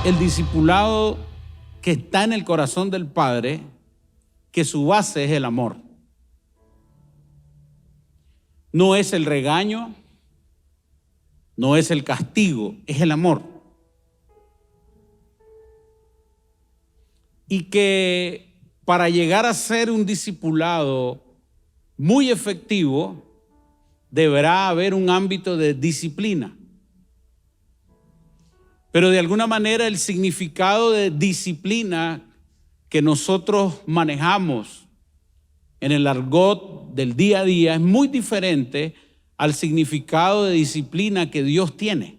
el discipulado que está en el corazón del Padre, que su base es el amor. No es el regaño, no es el castigo, es el amor. Y que para llegar a ser un discipulado muy efectivo, deberá haber un ámbito de disciplina. Pero de alguna manera el significado de disciplina que nosotros manejamos en el argot del día a día es muy diferente al significado de disciplina que Dios tiene.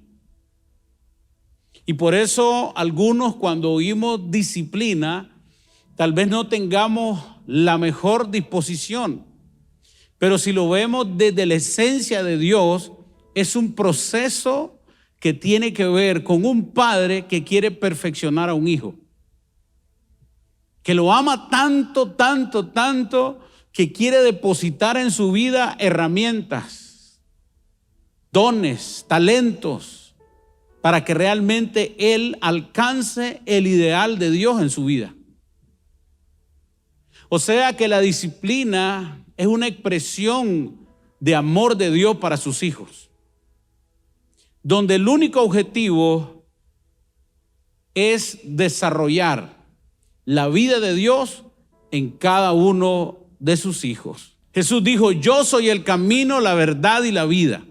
Y por eso algunos, cuando oímos disciplina, tal vez no tengamos la mejor disposición. Pero si lo vemos desde la esencia de Dios, es un proceso que tiene que ver con un padre que quiere perfeccionar a un hijo, que lo ama tanto, tanto, tanto, que quiere depositar en su vida herramientas, dones, talentos, para que realmente él alcance el ideal de Dios en su vida. O sea que la disciplina es una expresión de amor de Dios para sus hijos, donde el único objetivo es desarrollar la vida de Dios en cada uno de sus hijos. Jesús dijo: yo soy el camino, la verdad y la vida.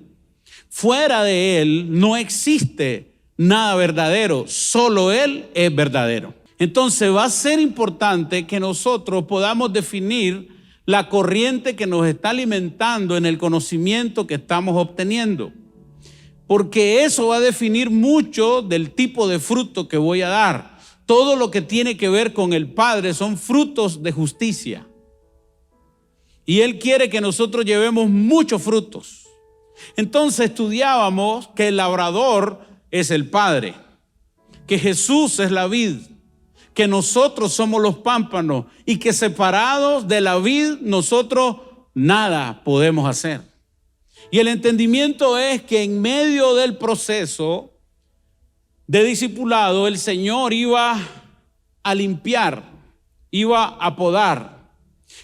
Fuera de Él no existe nada verdadero, solo Él es verdadero. Entonces va a ser importante que nosotros podamos definir la corriente que nos está alimentando en el conocimiento que estamos obteniendo, porque eso va a definir mucho del tipo de fruto que voy a dar. Todo lo que tiene que ver con el Padre son frutos de justicia, y Él quiere que nosotros llevemos muchos frutos. Entonces estudiábamos que el labrador es el Padre, que Jesús es la vid, que nosotros somos los pámpanos y que separados de la vid nosotros nada podemos hacer. Y el entendimiento es que en medio del proceso de discipulado el Señor iba a limpiar, iba a podar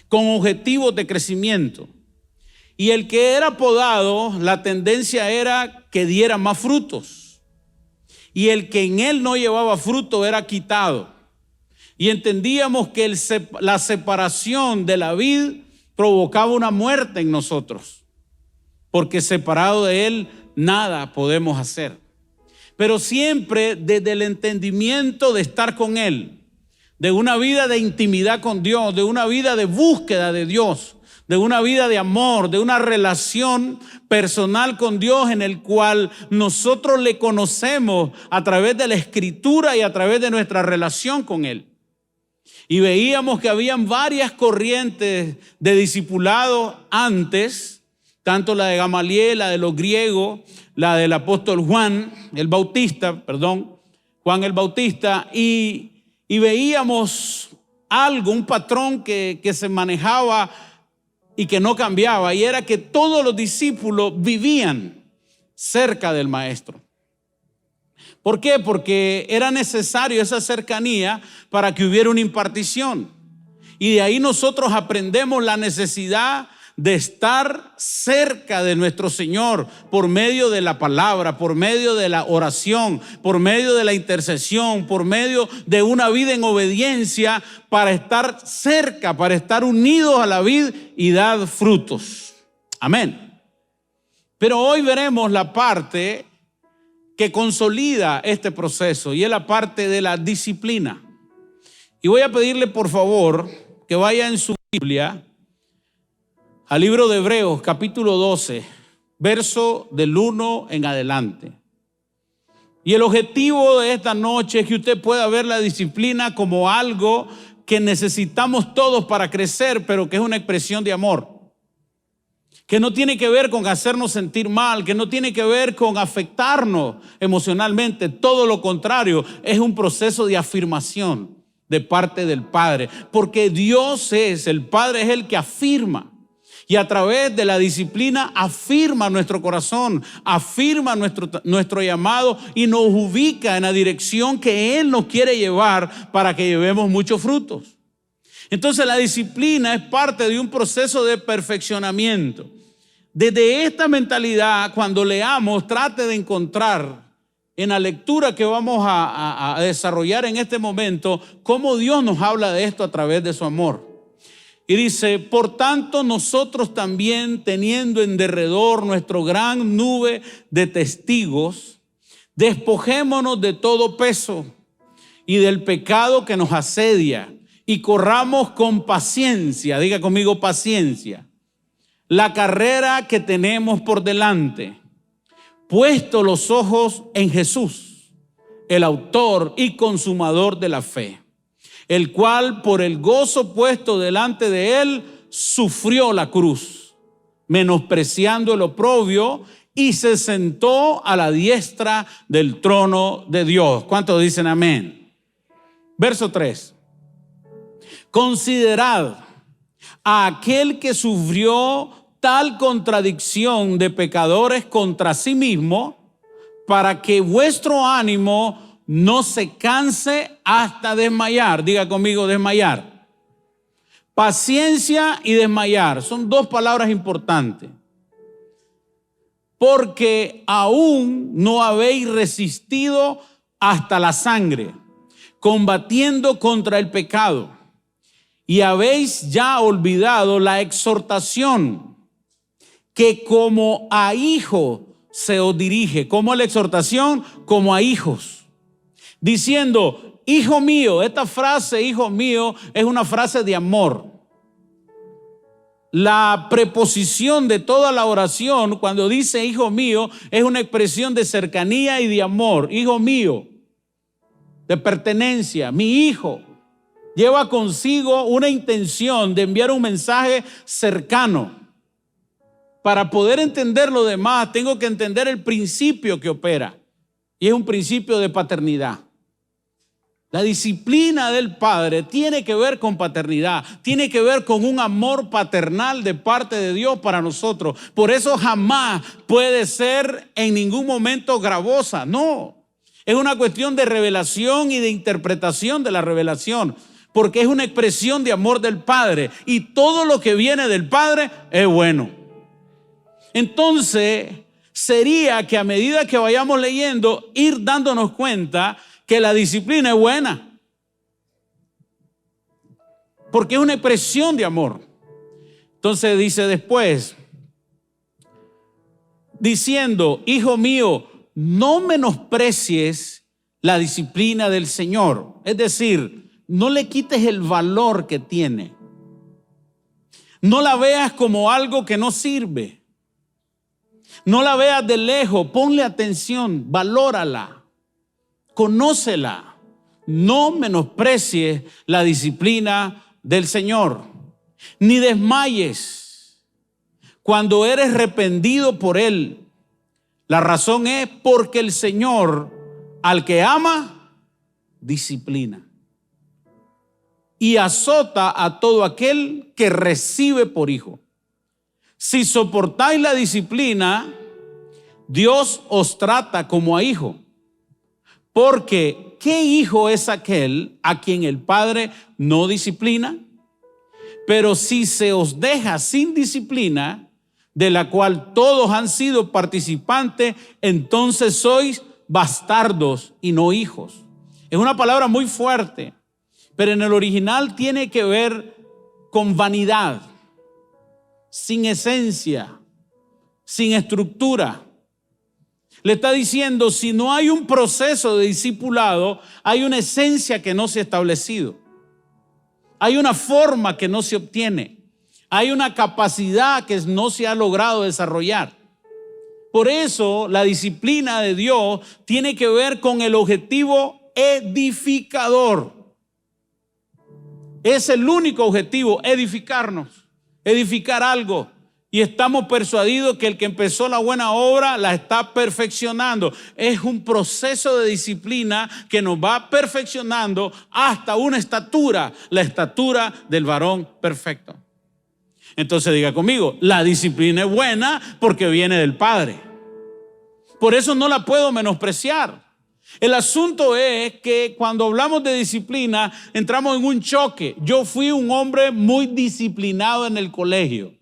con objetivos de crecimiento. Y el que era podado, la tendencia era que diera más frutos. Y el que en él no llevaba fruto era quitado. Y entendíamos que la separación de la vid provocaba una muerte en nosotros, porque separado de Él nada podemos hacer. Pero siempre desde el entendimiento de estar con Él, de una vida de intimidad con Dios, de una vida de búsqueda de Dios, de una vida de amor, de una relación personal con Dios en el cual nosotros le conocemos a través de la Escritura y a través de nuestra relación con Él. Y veíamos que habían varias corrientes de discipulado antes, tanto la de Gamaliel, la de los griegos, la del apóstol Juan el Bautista, Juan el Bautista, y veíamos algo, un patrón que se manejaba y que no cambiaba, y era que todos los discípulos vivían cerca del maestro. ¿Por qué? Porque era necesario esa cercanía para que hubiera una impartición. Y de ahí nosotros aprendemos la necesidad de estar cerca de nuestro Señor por medio de la palabra, por medio de la oración, por medio de la intercesión, por medio de una vida en obediencia, para estar cerca, para estar unidos a la vid y dar frutos. Amén. Pero hoy veremos la parte que consolida este proceso, y es la parte de la disciplina. Y voy a pedirle por favor que vaya en su Biblia al libro de Hebreos capítulo 12, verso del 1 en adelante. Y el objetivo de esta noche es que usted pueda ver la disciplina como algo que necesitamos todos para crecer, pero que es una expresión de amor, que no tiene que ver con hacernos sentir mal, que no tiene que ver con afectarnos emocionalmente. Todo lo contrario, es un proceso de afirmación de parte del Padre, porque Dios el Padre es el que afirma. Y a través de la disciplina afirma nuestro corazón, afirma nuestro llamado y nos ubica en la dirección que Él nos quiere llevar para que llevemos muchos frutos. Entonces la disciplina es parte de un proceso de perfeccionamiento. Desde esta mentalidad, cuando leamos, trate de encontrar en la lectura que vamos a desarrollar en este momento, cómo Dios nos habla de esto a través de su amor. Y dice: por tanto, nosotros también, teniendo en derredor nuestra gran nube de testigos, despojémonos de todo peso y del pecado que nos asedia, y corramos con paciencia, diga conmigo paciencia, la carrera que tenemos por delante, puesto los ojos en Jesús, el autor y consumador de la fe, el cual por el gozo puesto delante de él sufrió la cruz, menospreciando el oprobio, y se sentó a la diestra del trono de Dios. ¿Cuántos dicen amén? Verso 3. Considerad a aquel que sufrió tal contradicción de pecadores contra sí mismo, para que vuestro ánimo no se canse hasta desmayar. Diga conmigo desmayar. Paciencia y desmayar son dos palabras importantes. Porque aún no habéis resistido hasta la sangre, combatiendo contra el pecado, y habéis ya olvidado la exhortación que como a hijo se os dirige. ¿Cómo es la exhortación? Como a hijos. Diciendo: hijo mío. Esta frase, hijo mío, es una frase de amor. La preposición de toda la oración, cuando dice hijo mío, es una expresión de cercanía y de amor. Hijo mío, de pertenencia, mi hijo. Lleva consigo una intención de enviar un mensaje cercano. Para poder entender lo demás, tengo que entender el principio que opera. Y es un principio de paternidad. La disciplina del Padre tiene que ver con paternidad, tiene que ver con un amor paternal de parte de Dios para nosotros. Por eso jamás puede ser en ningún momento gravosa, no. Es una cuestión de revelación y de interpretación de la revelación, porque es una expresión de amor del Padre, y todo lo que viene del Padre es bueno. Entonces, sería que a medida que vayamos leyendo, ir dándonos cuenta que la disciplina es buena, porque es una expresión de amor. Entonces dice después, diciendo: hijo mío, no menosprecies la disciplina del Señor. Es decir, no le quites el valor que tiene. No la veas como algo que no sirve. No la veas de lejos, ponle atención, valórala. Conócela, no menosprecies la disciplina del Señor, ni desmayes cuando eres reprendido por Él. La razón es porque el Señor al que ama, disciplina y azota a todo aquel que recibe por hijo. Si soportáis la disciplina, Dios os trata como a hijo. Porque ¿qué hijo es aquel a quien el Padre no disciplina? Pero si se os deja sin disciplina, de la cual todos han sido participantes, entonces sois bastardos y no hijos. Es una palabra muy fuerte, pero en el original tiene que ver con vanidad, sin esencia, sin estructura. Le está diciendo, si no hay un proceso de discipulado, hay una esencia que no se ha establecido. Hay una forma que no se obtiene. Hay una capacidad que no se ha logrado desarrollar. Por eso la disciplina de Dios tiene que ver con el objetivo edificador. Es el único objetivo, edificarnos, edificar algo. Y estamos persuadidos que el que empezó la buena obra la está perfeccionando. Es un proceso de disciplina que nos va perfeccionando hasta una estatura, la estatura del varón perfecto. Entonces diga conmigo, la disciplina es buena porque viene del Padre. Por eso no la puedo menospreciar. El asunto es que cuando hablamos de disciplina, entramos en un choque. Yo fui un hombre muy disciplinado en el colegio.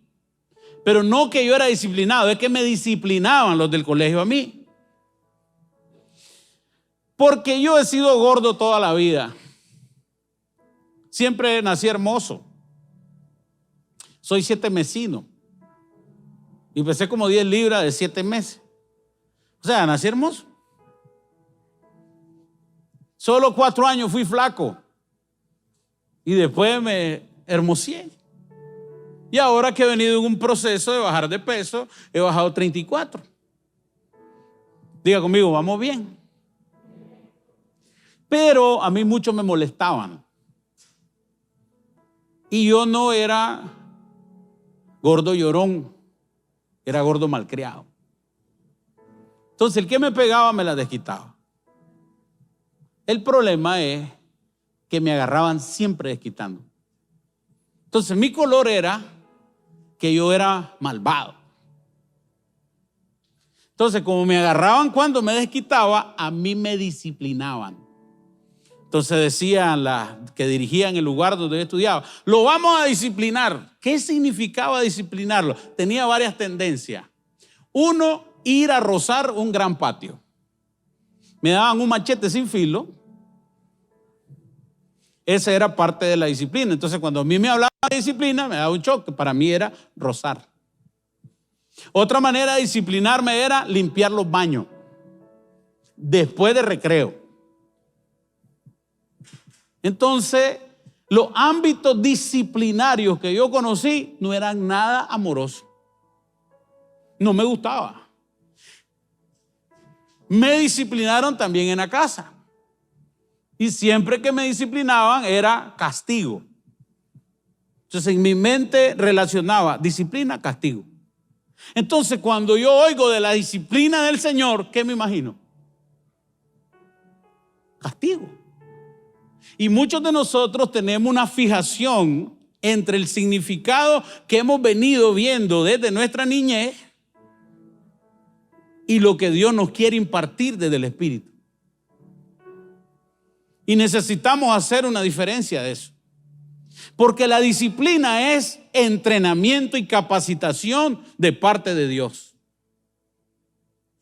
Pero no que yo era disciplinado, es que me disciplinaban los del colegio a mí. Porque yo he sido gordo toda la vida. Siempre nací hermoso. Soy 7 mesino. Y pesé como 10 libras de 7 meses. O sea, nací hermoso. Solo 4 años fui flaco. Y después me hermoseé. Y ahora que he venido en un proceso de bajar de peso, he bajado 34. Diga conmigo, vamos bien. Pero a mí muchos me molestaban. Y yo no era gordo llorón, era gordo malcriado. Entonces el que me pegaba me la desquitaba. El problema es que me agarraban siempre desquitando. Entonces mi color era que yo era malvado. Entonces como me agarraban cuando me desquitaba, a mí me disciplinaban. Entonces decían las que dirigían el lugar donde yo estudiaba, lo vamos a disciplinar. ¿Qué significaba disciplinarlo? Tenía varias tendencias. Uno, ir a rozar un gran patio. Me daban un machete sin filo. Esa era parte de la disciplina. Entonces cuando a mí me hablaban de disciplina, me daba un choque. Para mí era rozar. Otra manera de disciplinarme era limpiar los baños después de recreo. Entonces, los ámbitos disciplinarios que yo conocí no eran nada amorosos. No me gustaba. Me disciplinaron también en la casa. Y siempre que me disciplinaban era castigo. Entonces, en mi mente relacionaba disciplina, castigo. Entonces, cuando yo oigo de la disciplina del Señor, ¿qué me imagino? Castigo. Y muchos de nosotros tenemos una fijación entre el significado que hemos venido viendo desde nuestra niñez y lo que Dios nos quiere impartir desde el Espíritu. Y necesitamos hacer una diferencia de eso. Porque la disciplina es entrenamiento y capacitación de parte de Dios.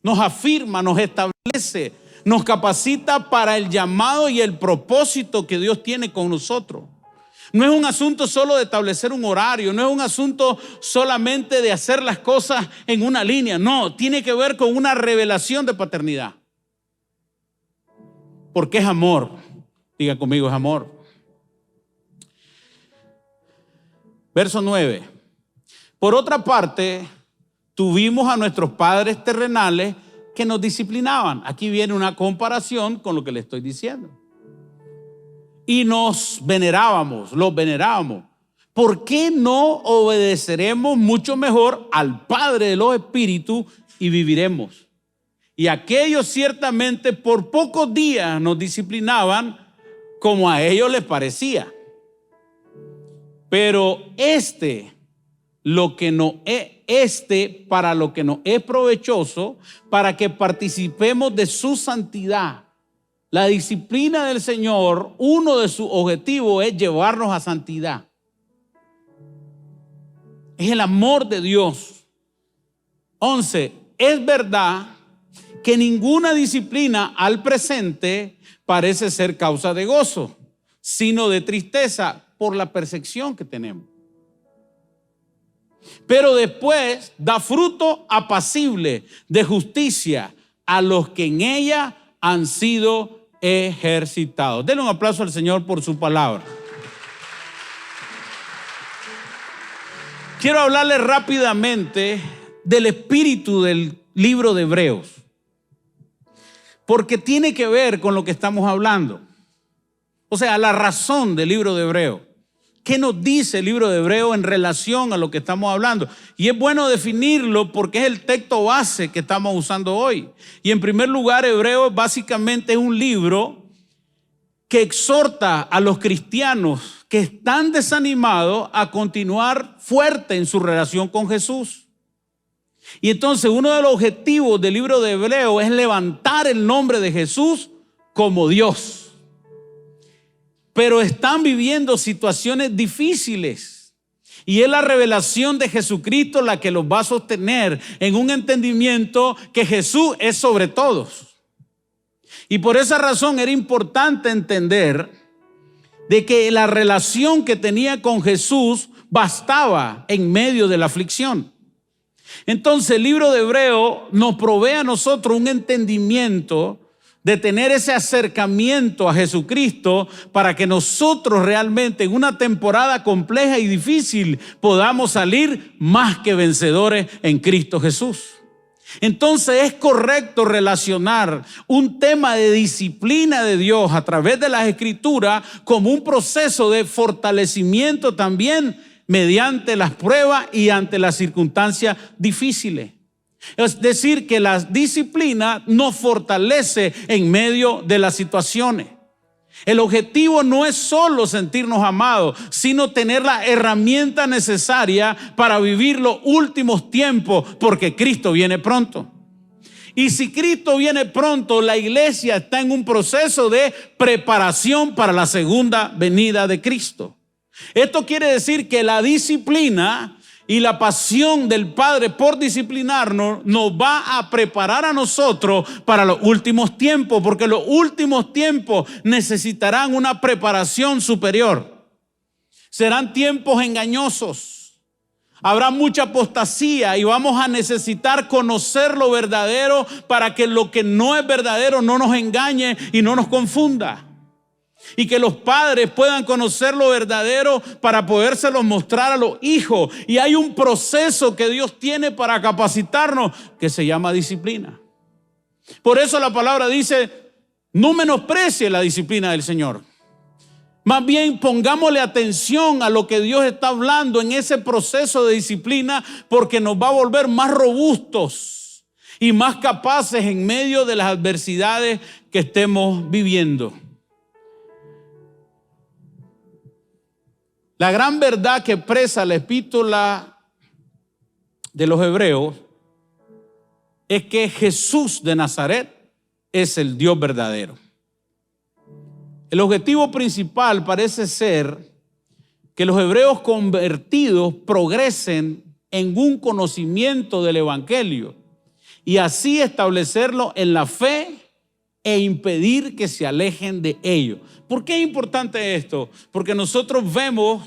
Nos afirma, nos establece, nos capacita para el llamado y el propósito que Dios tiene con nosotros. No es un asunto solo de establecer un horario, no es un asunto solamente de hacer las cosas en una línea, no, tiene que ver con una revelación de paternidad. Porque es amor, diga conmigo, es amor. Verso 9. Por otra parte, tuvimos a nuestros padres terrenales que nos disciplinaban. Aquí viene una comparación con lo que le estoy diciendo. Y nos venerábamos, los venerábamos. ¿Por qué no obedeceremos mucho mejor al Padre de los Espíritus y viviremos? Y aquellos ciertamente por pocos días nos disciplinaban como a ellos les parecía. Pero para lo que nos es provechoso, para que participemos de su santidad. La disciplina del Señor, uno de sus objetivos es llevarnos a santidad. Es el amor de Dios. 11. Es verdad que ninguna disciplina al presente parece ser causa de gozo, sino de tristeza por la persecución que tenemos. Pero después da fruto apacible de justicia a los que en ella han sido ejercitados. Denle un aplauso al Señor por su palabra. Quiero hablarle rápidamente del espíritu del libro de Hebreos, porque tiene que ver con lo que estamos hablando. O sea, la razón del libro de Hebreos. ¿Qué nos dice el libro de Hebreos en relación a lo que estamos hablando? Y es bueno definirlo porque es el texto base que estamos usando hoy. Y en primer lugar, Hebreos básicamente es un libro que exhorta a los cristianos que están desanimados a continuar fuerte en su relación con Jesús. Y entonces uno de los objetivos del libro de Hebreos es levantar el nombre de Jesús como Dios. Pero están viviendo situaciones difíciles. Y es la revelación de Jesucristo la que los va a sostener en un entendimiento que Jesús es sobre todos. Y por esa razón era importante entender de que la relación que tenía con Jesús bastaba en medio de la aflicción. Entonces el libro de Hebreos nos provee a nosotros un entendimiento de tener ese acercamiento a Jesucristo para que nosotros realmente en una temporada compleja y difícil podamos salir más que vencedores en Cristo Jesús. Entonces es correcto relacionar un tema de disciplina de Dios a través de las Escrituras como un proceso de fortalecimiento también mediante las pruebas y ante las circunstancias difíciles. Es decir, que la disciplina nos fortalece en medio de las situaciones. El objetivo no es solo sentirnos amados, sino tener la herramienta necesaria para vivir los últimos tiempos, porque Cristo viene pronto. Y si Cristo viene pronto, la iglesia está en un proceso de preparación para la segunda venida de Cristo. Esto quiere decir que la disciplina y la pasión del Padre por disciplinarnos nos va a preparar a nosotros para los últimos tiempos, porque los últimos tiempos necesitarán una preparación superior. Serán tiempos engañosos, habrá mucha apostasía y vamos a necesitar conocer lo verdadero para que lo que no es verdadero no nos engañe y no nos confunda. Y que los padres puedan conocer lo verdadero para podérselo mostrar a los hijos. Y hay un proceso que Dios tiene para capacitarnos que se llama disciplina. Por eso la palabra dice, no menosprecie la disciplina del Señor. Más bien pongámosle atención a lo que Dios está hablando en ese proceso de disciplina, porque nos va a volver más robustos y más capaces en medio de las adversidades que estemos viviendo. La gran verdad que expresa la epístola de los Hebreos es que Jesús de Nazaret es el Dios verdadero. El objetivo principal parece ser que los hebreos convertidos progresen en un conocimiento del evangelio y así establecerlo en la fe e impedir que se alejen de ello. ¿Por qué es importante esto? Porque nosotros vemos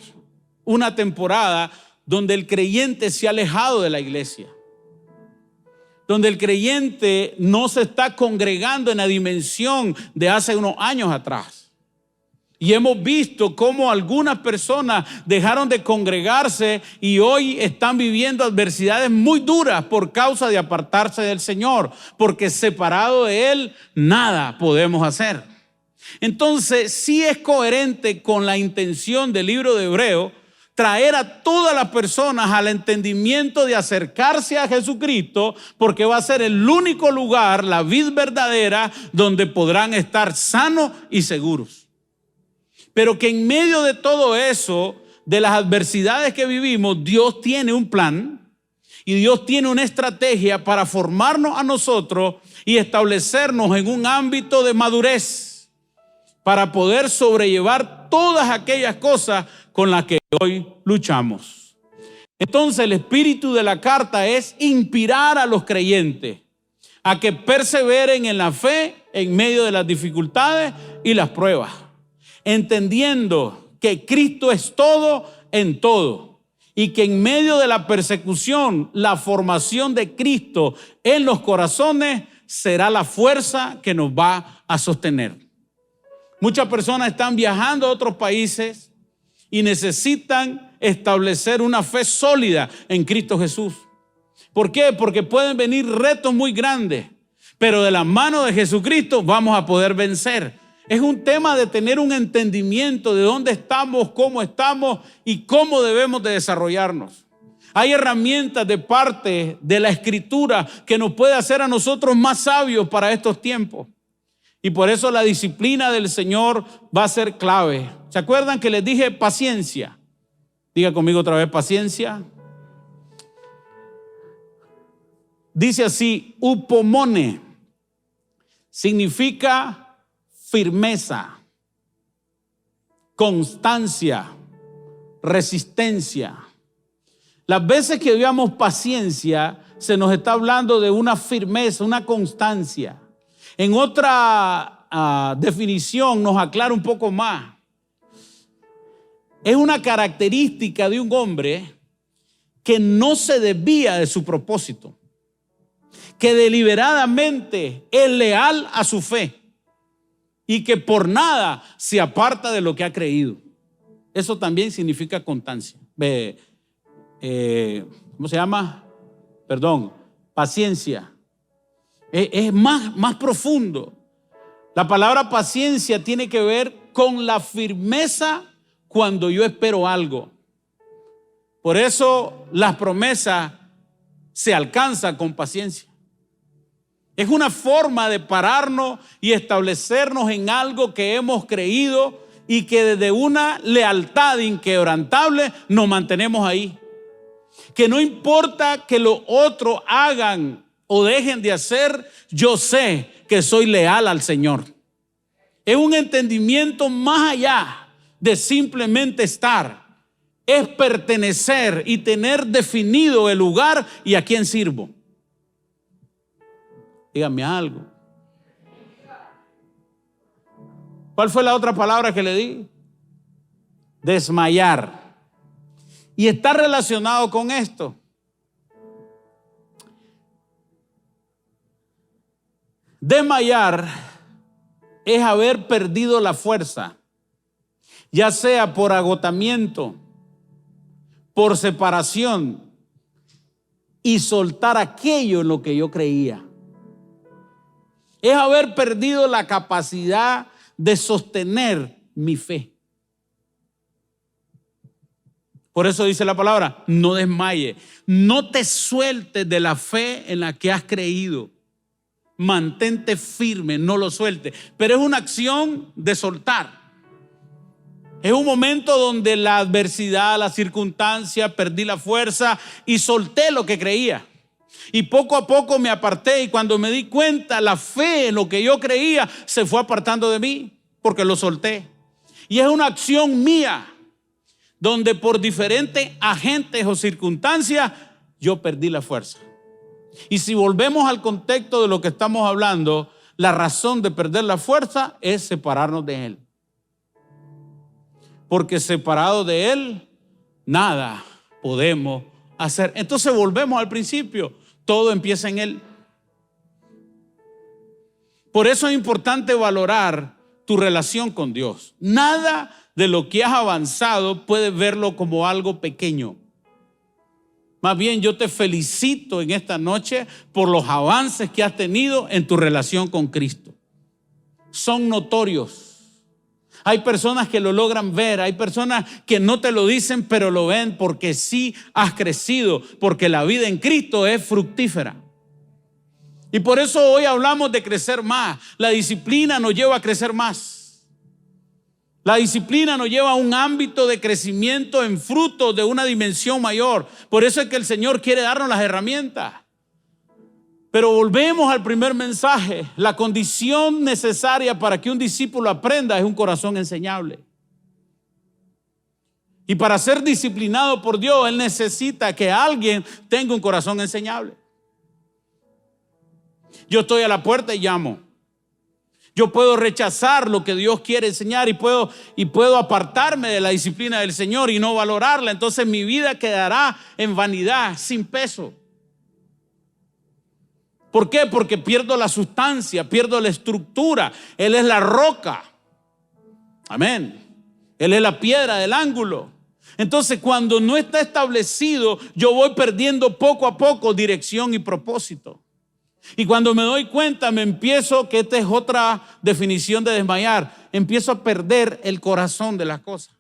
una temporada donde el creyente se ha alejado de la iglesia, donde el creyente no se está congregando en la dimensión de hace unos años atrás. Y hemos visto cómo algunas personas dejaron de congregarse y hoy están viviendo adversidades muy duras por causa de apartarse del Señor, porque separado de Él nada podemos hacer. Entonces sí es coherente con la intención del libro de Hebreos traer a todas las personas al entendimiento de acercarse a Jesucristo, porque va a ser el único lugar, la vid verdadera, donde podrán estar sanos y seguros. Pero que en medio de todo eso, de las adversidades que vivimos, Dios tiene un plan y Dios tiene una estrategia para formarnos a nosotros y establecernos en un ámbito de madurez para poder sobrellevar todas aquellas cosas con las que hoy luchamos. Entonces el espíritu de la carta es inspirar a los creyentes a que perseveren en la fe en medio de las dificultades y las pruebas, entendiendo que Cristo es todo en todo y que en medio de la persecución, la formación de Cristo en los corazones será la fuerza que nos va a sostener. Muchas personas están viajando a otros países y necesitan establecer una fe sólida en Cristo Jesús. ¿Por qué? Porque pueden venir retos muy grandes, pero de la mano de Jesucristo vamos a poder vencer. Es un tema de tener un entendimiento de dónde estamos y cómo debemos de desarrollarnos. Hay herramientas de parte de la Escritura que nos puede hacer a nosotros más sabios para estos tiempos. Y por eso la disciplina del Señor va a ser clave. ¿Se acuerdan que les dije paciencia? Diga conmigo otra vez, paciencia. Dice así, upomone, significa firmeza, constancia, resistencia. Las veces que veamos paciencia, se nos está hablando de una firmeza, una constancia. En otra definición nos aclara un poco más. Es una característica de un hombre que no se desvía de su propósito, que deliberadamente es leal a su fe y que por nada se aparta de lo que ha creído. Eso también significa constancia. ¿Cómo se llama? Paciencia. Es más profundo. La palabra paciencia tiene que ver con la firmeza cuando yo espero algo. Por eso las promesas se alcanzan con paciencia. Es una forma de pararnos y establecernos en algo que hemos creído y que desde una lealtad inquebrantable nos mantenemos ahí. Que no importa que los otros hagan o dejen de hacer, yo sé que soy leal al Señor. Es un entendimiento más allá de simplemente estar. Es pertenecer y tener definido el lugar y a quién sirvo. Dígame algo. ¿Cuál fue la otra palabra que le di? Desmayar. Y está relacionado con esto. Desmayar es haber perdido la fuerza, ya sea por agotamiento, por separación, y soltar aquello en lo que yo creía. Es haber perdido la capacidad de sostener mi fe. Por eso dice la palabra, no desmaye, no te sueltes de la fe en la que has creído. Mantente firme, no lo sueltes. Pero es una acción de soltar. Es un momento donde la adversidad, la circunstancia, perdí la fuerza y solté lo que creía. Y poco a poco me aparté, y cuando me di cuenta, la fe en lo que yo creía se fue apartando de mí porque lo solté. Y es una acción mía donde por diferentes agentes o circunstancias yo perdí la fuerza. Y si volvemos al contexto de lo que estamos hablando, la razón de perder la fuerza es separarnos de Él. Porque separados de Él, nada podemos hacer. Entonces volvemos al principio. Todo empieza en Él. Por eso es importante valorar tu relación con Dios. Nada de lo que has avanzado puedes verlo como algo pequeño. Más bien, yo te felicito en esta noche por los avances que has tenido en tu relación con Cristo. Son notorios. Hay personas que lo logran ver, hay personas que no te lo dicen, pero lo ven porque sí has crecido, porque la vida en Cristo es fructífera. Y por eso hoy hablamos de crecer más. La disciplina nos lleva a crecer más. La disciplina nos lleva a un ámbito de crecimiento en fruto de una dimensión mayor. Por eso es que el Señor quiere darnos las herramientas. Pero volvemos al primer mensaje. La condición necesaria para que un discípulo aprenda es un corazón enseñable. Y para ser disciplinado por Dios, Él necesita que alguien tenga un corazón enseñable. Yo estoy a la puerta y llamo. Yo puedo rechazar lo que Dios quiere enseñar y puedo apartarme de la disciplina del Señor y no valorarla. Entonces mi vida quedará en vanidad, sin peso. ¿Por qué? Porque pierdo la sustancia, pierdo la estructura. Él es la roca. Amén. Él es la piedra del ángulo. Entonces, cuando no está establecido, yo voy perdiendo poco a poco dirección y propósito. Y cuando me doy cuenta, me empiezo, que esta es otra definición de desmayar, empiezo a perder el corazón de las cosas.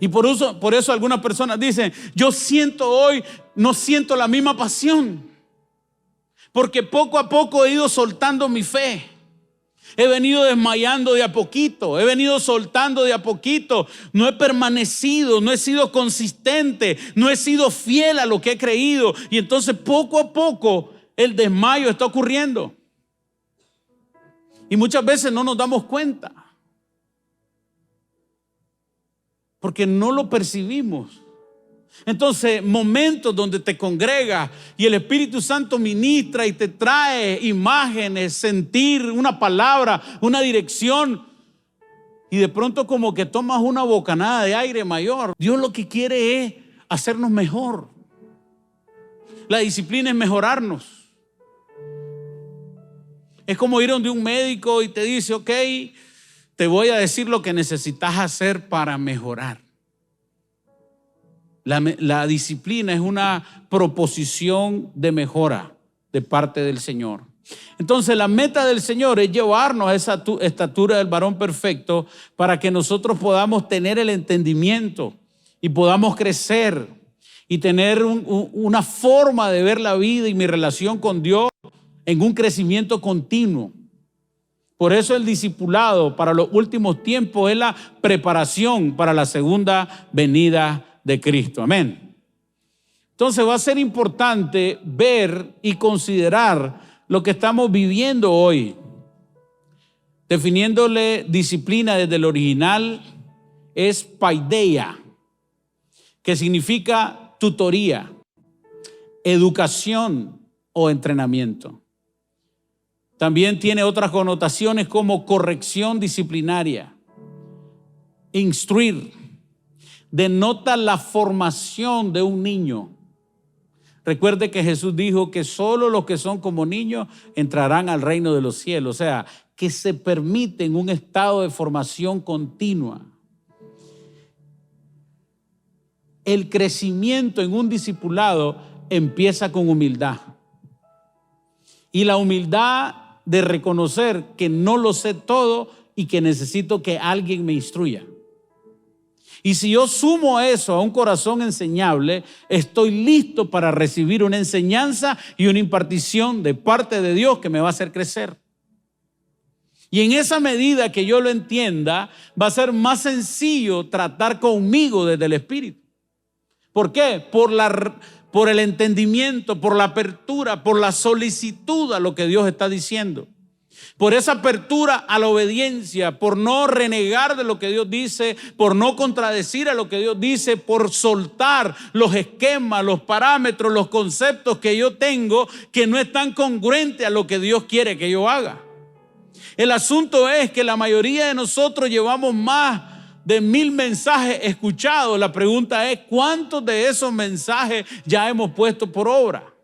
Y por eso algunas personas dicen, yo siento hoy, no siento la misma pasión. Porque poco a poco he ido soltando mi fe. He venido desmayando de a poquito, he venido soltando de a poquito. No he permanecido, no he sido consistente, no he sido fiel a lo que he creído. Y entonces poco a poco el desmayo está ocurriendo. Y muchas veces no nos damos cuenta, porque no lo percibimos. Entonces, momentos donde te congregas y el Espíritu Santo ministra y te trae imágenes, sentir una palabra, una dirección, y de pronto como que tomas una bocanada de aire mayor. Dios lo que quiere es hacernos mejor. La disciplina es mejorarnos. Es como ir donde un médico y te dice, ok, te voy a decir lo que necesitas hacer para mejorar. La disciplina es una proposición de mejora de parte del Señor. Entonces la meta del Señor es llevarnos a esa estatura del varón perfecto para que nosotros podamos tener el entendimiento y podamos crecer y tener una forma de ver la vida y mi relación con Dios en un crecimiento continuo. Por eso el discipulado para los últimos tiempos es la preparación para la segunda venida de Cristo. Amén. Entonces va a ser importante ver y considerar lo que estamos viviendo hoy. Definiéndole disciplina desde el original es paideia, que significa tutoría, educación o entrenamiento. También tiene otras connotaciones como corrección disciplinaria, instruir. Denota la formación de un niño. Recuerde que Jesús dijo que solo los que son como niños entrarán al reino de los cielos. O sea, que se permiten un estado de formación continua. El crecimiento en un discipulado empieza con humildad. Y la humildad de reconocer que no lo sé todo y que necesito que alguien me instruya. Y si yo sumo eso a un corazón enseñable, estoy listo para recibir una enseñanza y una impartición de parte de Dios que me va a hacer crecer. Y en esa medida que yo lo entienda, va a ser más sencillo tratar conmigo desde el Espíritu. ¿Por qué? Por el entendimiento, por la apertura, por la solicitud a lo que Dios está diciendo. Por esa apertura a la obediencia, por no renegar de lo que Dios dice, por no contradecir a lo que Dios dice, por soltar los esquemas, los parámetros, los conceptos que yo tengo que no están congruentes a lo que Dios quiere que yo haga. El asunto es que la mayoría de nosotros llevamos más de 1000 mensajes escuchados. La pregunta es, ¿cuántos de esos mensajes ya hemos puesto por obra?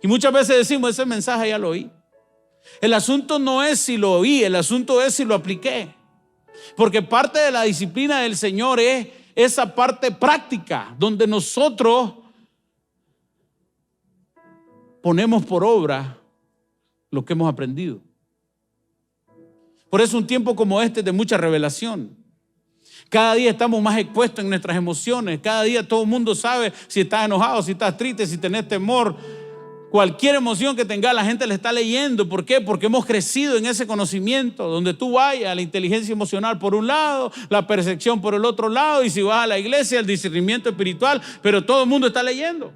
Y muchas veces decimos, ese mensaje ya lo oí. El asunto no es si lo oí, el asunto es si lo apliqué. Porque parte de la disciplina del Señor es esa parte práctica donde nosotros ponemos por obra lo que hemos aprendido. Por eso un tiempo como este es de mucha revelación. Cada día estamos más expuestos en nuestras emociones. Cada día todo el mundo sabe si estás enojado, si estás triste, si tenés temor. Cualquier emoción que tenga, la gente le está leyendo. ¿Por qué? Porque hemos crecido en ese conocimiento. Donde tú vayas, la inteligencia emocional por un lado, la percepción por el otro lado, y si vas a la iglesia, el discernimiento espiritual, pero todo el mundo está leyendo.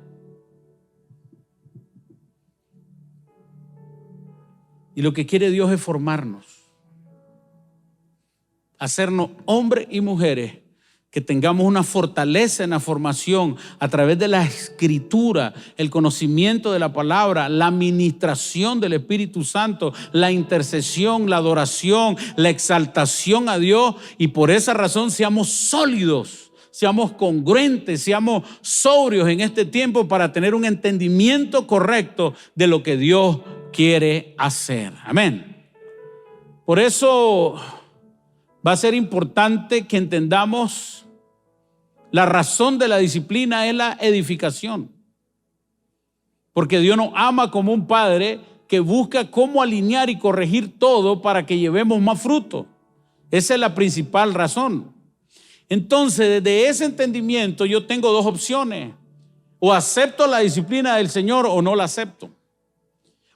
Y lo que quiere Dios es formarnos, hacernos hombres y mujeres que tengamos una fortaleza en la formación a través de la escritura, el conocimiento de la palabra, la administración del Espíritu Santo, la intercesión, la adoración, la exaltación a Dios, y por esa razón seamos sólidos, seamos congruentes, seamos sobrios en este tiempo para tener un entendimiento correcto de lo que Dios quiere hacer. Amén. Por eso va a ser importante que entendamos la razón de la disciplina es la edificación. Porque Dios nos ama como un padre que busca cómo alinear y corregir todo para que llevemos más fruto. Esa es la principal razón. Entonces, desde ese entendimiento yo tengo dos opciones. O acepto la disciplina del Señor o no la acepto.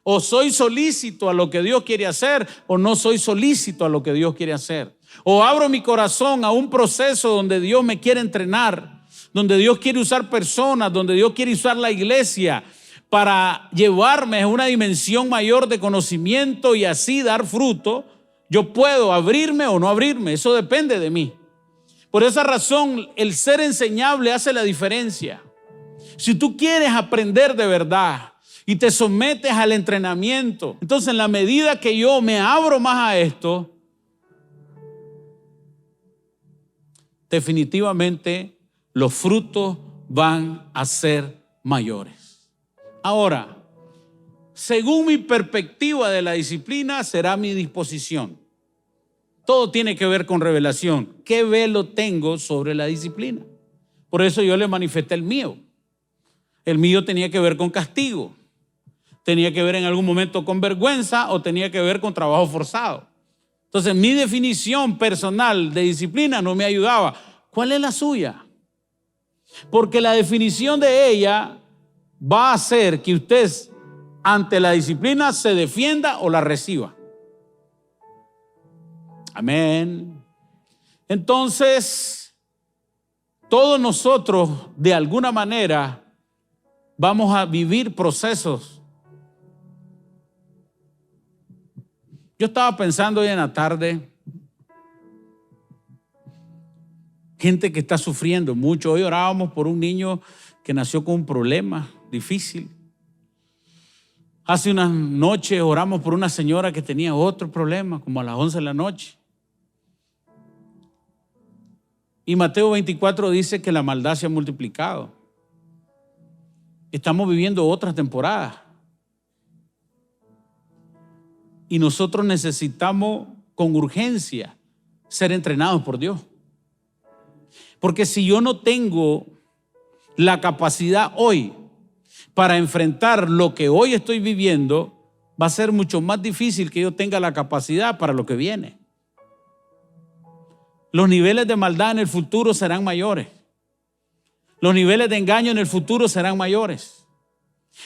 O soy solícito a lo que Dios quiere hacer, o no soy solícito a lo que Dios quiere hacer. O abro mi corazón a un proceso donde Dios me quiere entrenar, donde Dios quiere usar personas, donde Dios quiere usar la iglesia para llevarme a una dimensión mayor de conocimiento y así dar fruto. Yo puedo abrirme o no abrirme, eso depende de mí. Por esa razón, el ser enseñable hace la diferencia. Si tú quieres aprender de verdad y te sometes al entrenamiento, entonces en la medida que yo me abro más a esto, definitivamente los frutos van a ser mayores. Ahora, según mi perspectiva de la disciplina, será mi disposición. Todo tiene que ver con revelación. ¿Qué velo tengo sobre la disciplina? Por eso yo le manifesté el mío. El mío tenía que ver con castigo. Tenía que ver en algún momento con vergüenza o tenía que ver con trabajo forzado. Entonces mi definición personal de disciplina no me ayudaba. ¿Cuál es la suya? Porque la definición de ella va a hacer que usted ante la disciplina se defienda o la reciba. Amén. Entonces, todos nosotros de alguna manera vamos a vivir procesos. Yo estaba pensando hoy en la tarde, gente que está sufriendo mucho. Hoy orábamos por un niño que nació con un problema difícil. Hace unas noches oramos por una señora que tenía otro problema, como a las 11 de la noche. Y Mateo 24 dice que la maldad se ha multiplicado. Estamos viviendo otras temporadas. Y nosotros necesitamos con urgencia ser entrenados por Dios. Porque si yo no tengo la capacidad hoy para enfrentar lo que hoy estoy viviendo, va a ser mucho más difícil que yo tenga la capacidad para lo que viene. Los niveles de maldad en el futuro serán mayores. Los niveles de engaño en el futuro serán mayores.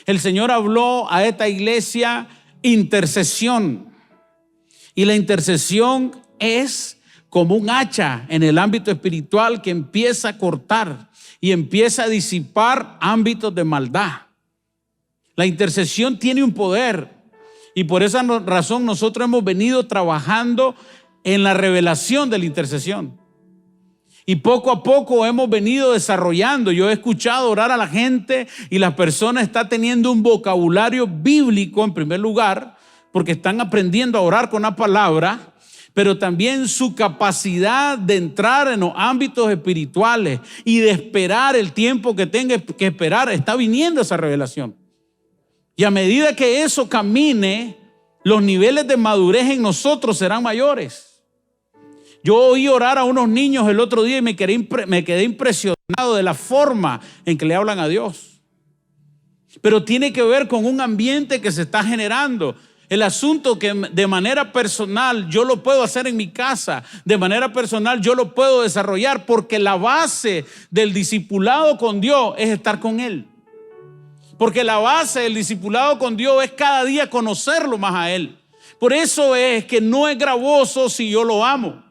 El Señor habló a esta iglesia intercesión. Y la intercesión es como un hacha en el ámbito espiritual que empieza a cortar y empieza a disipar ámbitos de maldad. La intercesión tiene un poder y por esa razón nosotros hemos venido trabajando en la revelación de la intercesión. Y poco a poco hemos venido desarrollando. Yo he escuchado orar a la gente y la persona está teniendo un vocabulario bíblico en primer lugar, porque están aprendiendo a orar con la palabra, pero también su capacidad de entrar en los ámbitos espirituales y de esperar el tiempo que tenga que esperar. Está viniendo esa revelación. Y a medida que eso camine, los niveles de madurez en nosotros serán mayores. Yo oí orar a unos niños el otro día y me quedé impresionado de la forma en que le hablan a Dios. Pero tiene que ver con un ambiente que se está generando. El asunto que de manera personal yo lo puedo hacer en mi casa, de manera personal yo lo puedo desarrollar, porque la base del discipulado con Dios es estar con Él. Porque la base del discipulado con Dios es cada día conocerlo más a Él. Por eso es que no es gravoso si yo lo amo.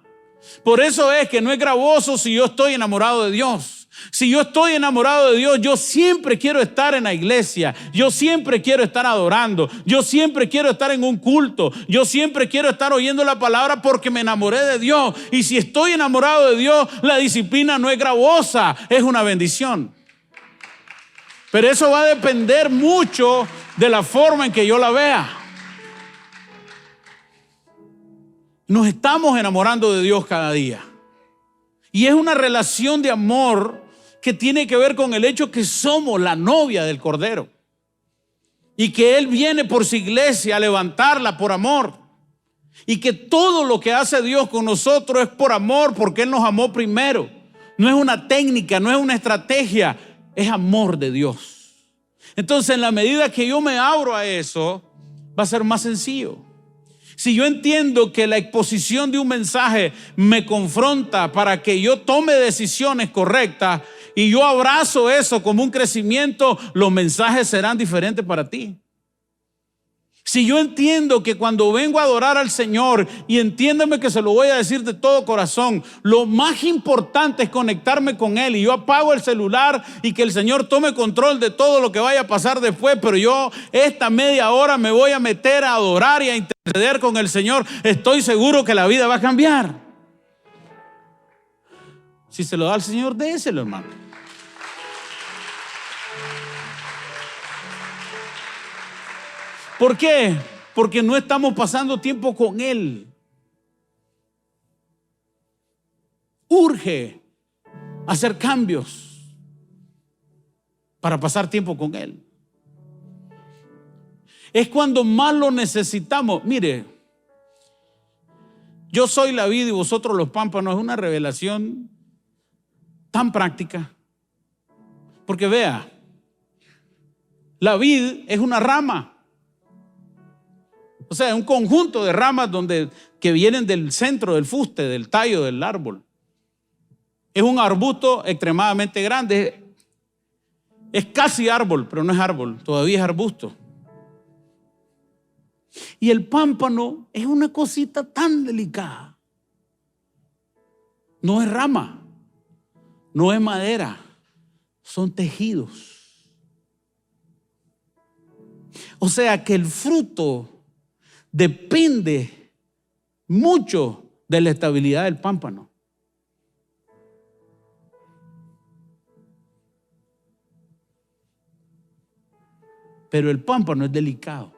Por eso es que no es gravoso si yo estoy enamorado de Dios. Si yo estoy enamorado de Dios, yo siempre quiero estar en la iglesia. Yo siempre quiero estar adorando. Yo siempre quiero estar en un culto. Yo siempre quiero estar oyendo la palabra porque me enamoré de Dios. Y si estoy enamorado de Dios, la disciplina no es gravosa, es una bendición. Pero eso va a depender mucho de la forma en que yo la vea. Nos estamos enamorando de Dios cada día. Y es una relación de amor que tiene que ver con el hecho que somos la novia del Cordero. Y que Él viene por su iglesia a levantarla por amor. Y que todo lo que hace Dios con nosotros es por amor, porque Él nos amó primero. No es una técnica, no es una estrategia, es amor de Dios. Entonces, en la medida que yo me abro a eso, va a ser más sencillo. Si yo entiendo que la exposición de un mensaje me confronta para que yo tome decisiones correctas y yo abrazo eso como un crecimiento, los mensajes serán diferentes para ti. Si yo entiendo que cuando vengo a adorar al Señor, y entiéndame que se lo voy a decir de todo corazón, lo más importante es conectarme con Él, y yo apago el celular y que el Señor tome control de todo lo que vaya a pasar después, pero yo esta media hora me voy a meter a adorar y a interceder con el Señor. Estoy seguro que la vida va a cambiar. Si se lo da al Señor, déselo, hermano. ¿Por qué? Porque no estamos pasando tiempo con Él. Urge hacer cambios para pasar tiempo con Él. Es cuando más lo necesitamos. Mire, yo soy la vid y vosotros los pámpanos. Es una revelación tan práctica. Porque vea, la vid es una rama. O sea, es un conjunto de ramas que vienen del centro, del fuste, del tallo del árbol. Es un arbusto extremadamente grande. Es casi árbol, pero no es árbol, todavía es arbusto. Y el pámpano es una cosita tan delicada. No es rama, no es madera, son tejidos. O sea que el fruto depende mucho de la estabilidad del pámpano. Pero el pámpano es delicado.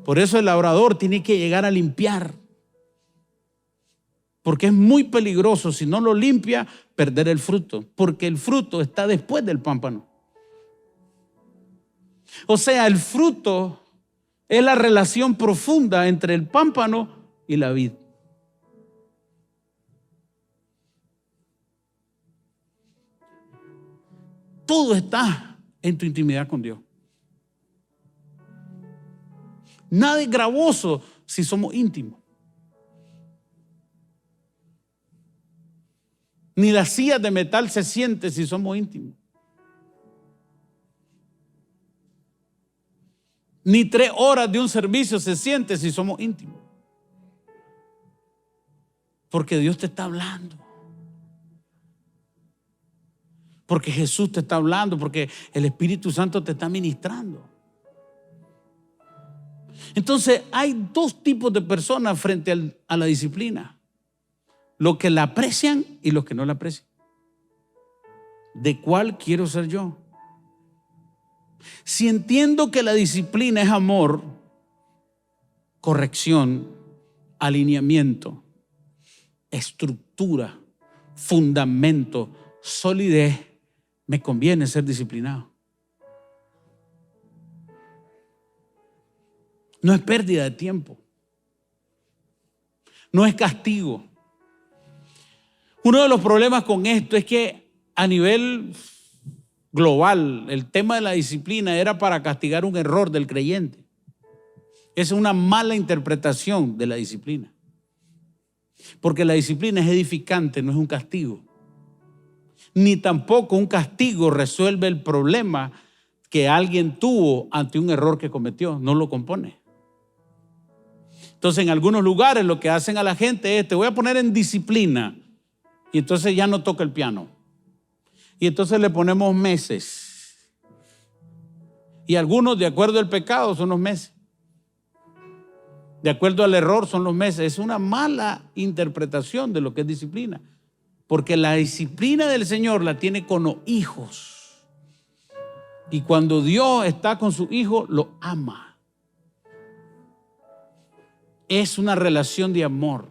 Por eso el labrador tiene que llegar a limpiar. Porque es muy peligroso, si no lo limpia, perder el fruto. Porque el fruto está después del pámpano. O sea, el fruto es la relación profunda entre el pámpano y la vid. Todo está en tu intimidad con Dios. Nada es gravoso si somos íntimos. Ni las sillas de metal se siente si somos íntimos. Ni 3 horas de un servicio se siente si somos íntimos. Porque Dios te está hablando. Porque Jesús te está hablando. Porque el Espíritu Santo te está ministrando. Entonces hay 2 tipos de personas frente a la disciplina. Los que la aprecian y los que no la aprecian. ¿De cuál quiero ser yo? Si entiendo que la disciplina es amor, corrección, alineamiento, estructura, fundamento, solidez, me conviene ser disciplinado. No es pérdida de tiempo. No es castigo. Uno de los problemas con esto es que a nivel global, el tema de la disciplina era para castigar un error del creyente. Es una mala interpretación de la disciplina. Porque la disciplina es edificante, no es un castigo. Ni tampoco un castigo resuelve el problema que alguien tuvo ante un error que cometió, no lo compone. Entonces en algunos lugares lo que hacen a la gente es: te voy a poner en disciplina, y entonces ya no toca el piano. Y entonces le ponemos meses. Y algunos, de acuerdo al pecado, son los meses. De acuerdo al error, son los meses. Es una mala interpretación de lo que es disciplina. Porque la disciplina del Señor la tiene con los hijos. Y cuando Dios está con su hijo, lo ama. Es una relación de amor.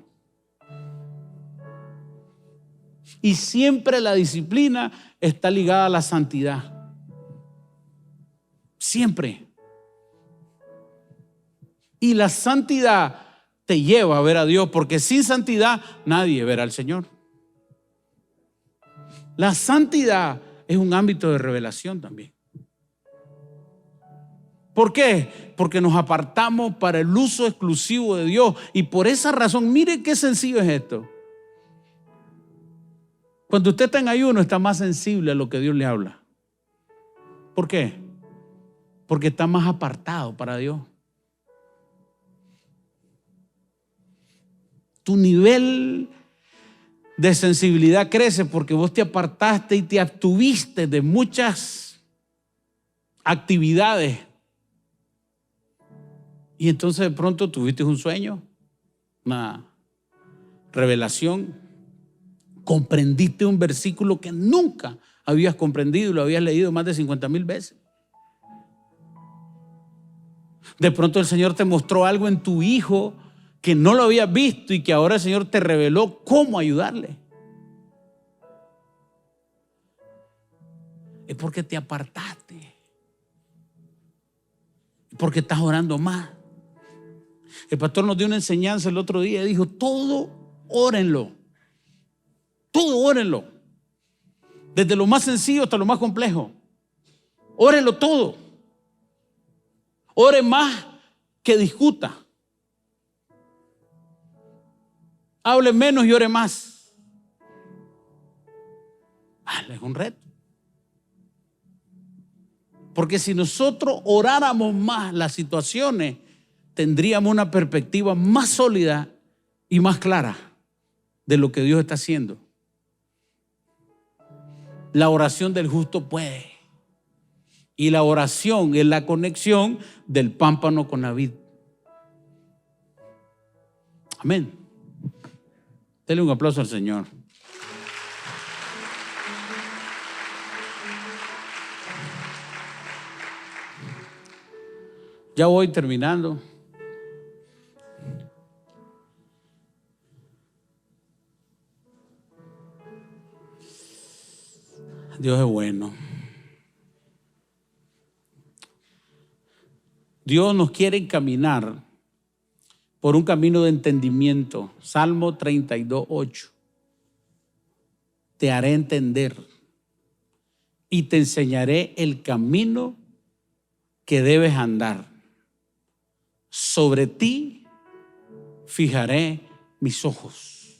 Y siempre la disciplina está ligada a la santidad. Siempre. Y la santidad te lleva a ver a Dios, porque sin santidad nadie verá al Señor. La santidad es un ámbito de revelación también. ¿Por qué? Porque nos apartamos para el uso exclusivo de Dios. Y por esa razón, mire qué sencillo es esto. Cuando usted está en ayuno, está más sensible a lo que Dios le habla. ¿Por qué? Porque está más apartado para Dios. Tu nivel de sensibilidad crece porque vos te apartaste y te abstuviste de muchas actividades. Y entonces de pronto tuviste un sueño, una revelación, comprendiste un versículo que nunca habías comprendido y lo habías leído más de 50,000 veces. De pronto el Señor te mostró algo en tu hijo que no lo habías visto y que ahora el Señor te reveló cómo ayudarle. Es porque te apartaste, porque estás orando más. El pastor nos dio una enseñanza el otro día y dijo: todo órenlo, todo órenlo, desde lo más sencillo hasta lo más complejo. Órenlo todo. Ore más que discuta. Hable menos y ore más. Es un reto. Porque si nosotros oráramos más las situaciones, tendríamos una perspectiva más sólida y más clara de lo que Dios está haciendo. La oración del justo puede. Y la oración es la conexión del pámpano con la vid. Amén. Dele un aplauso al Señor. Ya voy terminando. Dios es bueno. Dios nos quiere encaminar por un camino de entendimiento. Salmo 32:8. Te haré entender y te enseñaré el camino que debes andar. Sobre ti fijaré mis ojos.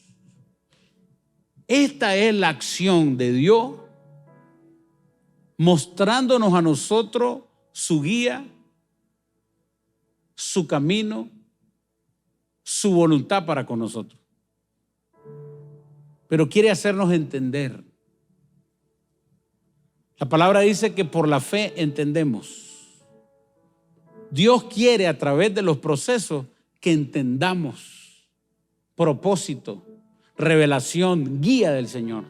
Esta es la acción de Dios mostrándonos a nosotros su guía, su camino, su voluntad para con nosotros. Pero quiere hacernos entender. La palabra dice que por la fe entendemos. Dios quiere a través de los procesos que entendamos propósito, revelación, guía del Señor.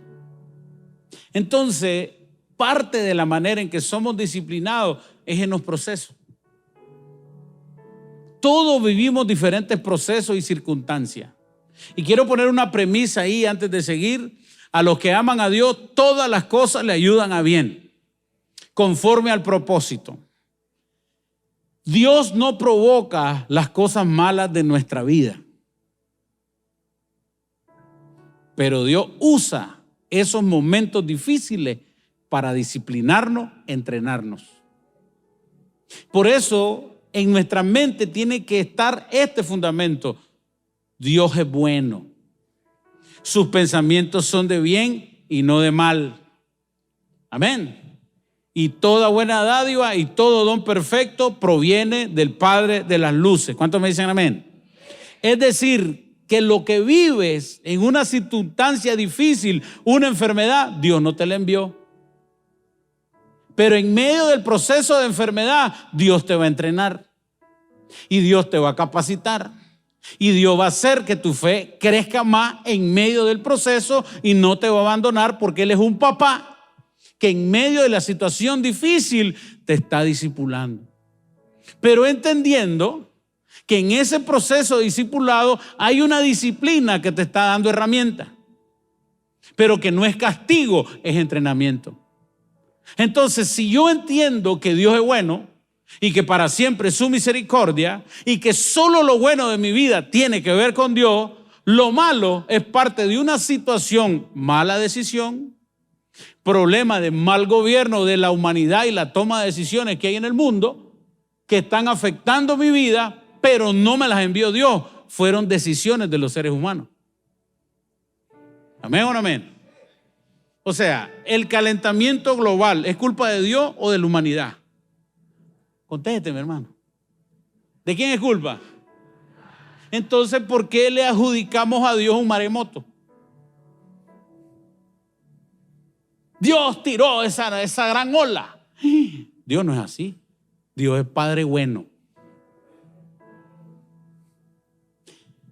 Entonces, parte de la manera en que somos disciplinados es en los procesos. Todos vivimos diferentes procesos y circunstancias. Y quiero poner una premisa ahí antes de seguir. A los que aman a Dios, todas las cosas le ayudan a bien, conforme al propósito. Dios no provoca las cosas malas de nuestra vida, pero Dios usa esos momentos difíciles para disciplinarnos, entrenarnos. Por eso en nuestra mente tiene que estar este fundamento: Dios es bueno, sus pensamientos son de bien y no de mal. Amén. Y toda buena dádiva y todo don perfecto proviene del Padre de las luces. ¿Cuántos me dicen amén? Es decir, que lo que vives en una circunstancia difícil, una enfermedad, Dios no te la envió. Pero en medio del proceso de enfermedad, Dios te va a entrenar y Dios te va a capacitar y Dios va a hacer que tu fe crezca más en medio del proceso y no te va a abandonar, porque Él es un papá que en medio de la situación difícil te está discipulando. Pero entendiendo que en ese proceso de discipulado hay una disciplina que te está dando herramientas, pero que no es castigo, es entrenamiento. Entonces, si yo entiendo que Dios es bueno y que para siempre es su misericordia y que solo lo bueno de mi vida tiene que ver con Dios, lo malo es parte de una situación, mala decisión, problema de mal gobierno de la humanidad y la toma de decisiones que hay en el mundo que están afectando mi vida, pero no me las envió Dios, fueron decisiones de los seres humanos. ¿Amén o no amén? O sea, ¿el calentamiento global es culpa de Dios o de la humanidad? Contésteme, hermano. ¿De quién es culpa? Entonces, ¿por qué le adjudicamos a Dios un maremoto? Dios tiró esa gran ola. Dios no es así. Dios es Padre bueno.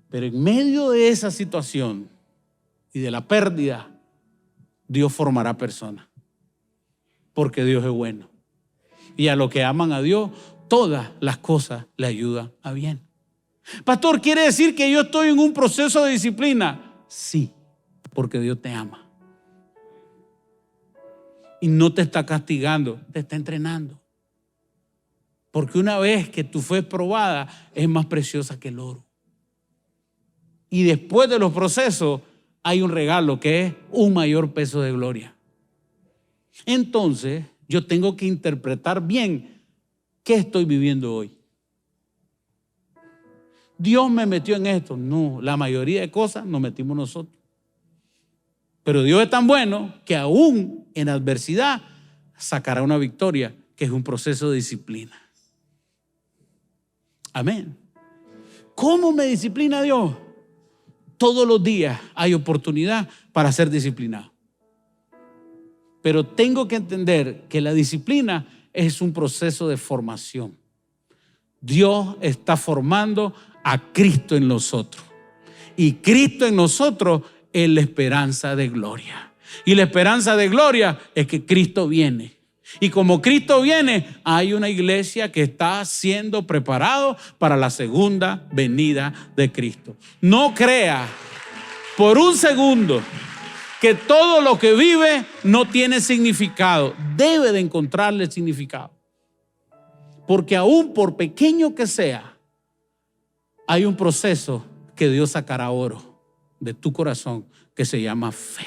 Pero en medio de esa situación y de la pérdida, Dios formará personas. Porque Dios es bueno. Y a los que aman a Dios, todas las cosas le ayudan a bien. Pastor, ¿quiere decir que yo estoy en un proceso de disciplina? Sí, porque Dios te ama. Y no te está castigando, te está entrenando. Porque una vez que tu fe es probada, es más preciosa que el oro. Y después de los procesos, hay un regalo que es un mayor peso de gloria. Entonces, yo tengo que interpretar bien qué estoy viviendo hoy. Dios me metió en esto. No, la mayoría de cosas nos metimos nosotros. Pero Dios es tan bueno que aún en adversidad sacará una victoria, que es un proceso de disciplina. Amén. ¿Cómo me disciplina Dios? Todos los días hay oportunidad para ser disciplinado. Pero tengo que entender que la disciplina es un proceso de formación. Dios está formando a Cristo en nosotros. Y Cristo en nosotros es la esperanza de gloria. Y la esperanza de gloria es que Cristo viene. Y como Cristo viene, hay una iglesia que está siendo preparado para la segunda venida de Cristo. No crea por un segundo que todo lo que vive no tiene significado. Debe de encontrarle significado. Porque aún por pequeño que sea, hay un proceso que Dios sacará oro de tu corazón que se llama fe.